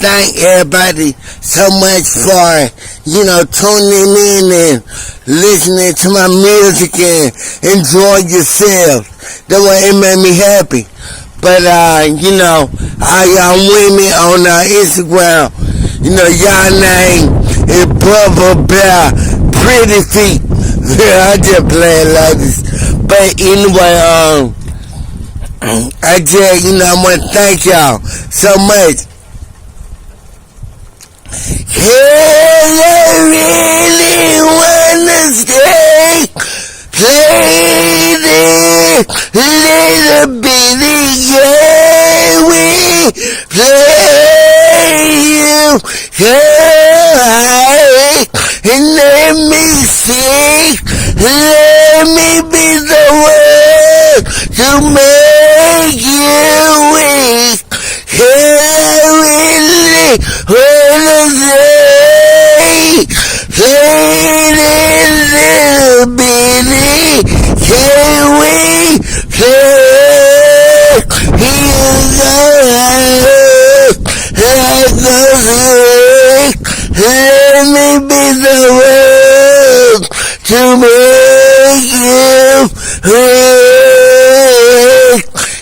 thank everybody so much for, tuning in and listening to my music and enjoy yourselves. That way it made me happy. But, all y'all women on Instagram, y'all name is Brother Bear Pretty Feet. I just playing like this. But anyway, I just, I want to thank y'all so much. Hey, I really wanna stay, play this little bitty game we play you high, and let me see, let me be the one to make you weak. Hey, I really wanna say, play this little bitty, can we play? Here goes, let go sick, let me be the one to make you weak.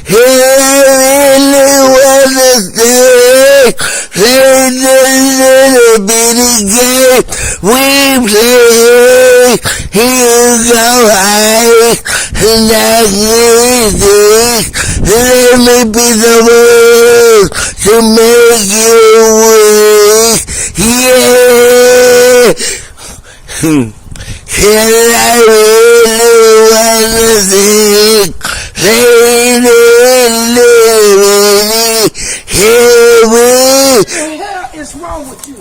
Hey, I really wanna stay, play this little bitty game we play. Here go high, and that's easy. Let me be the one to make you weak. Yeah. And I really wanna sing, play this little bitty game we. What the hell is wrong with you?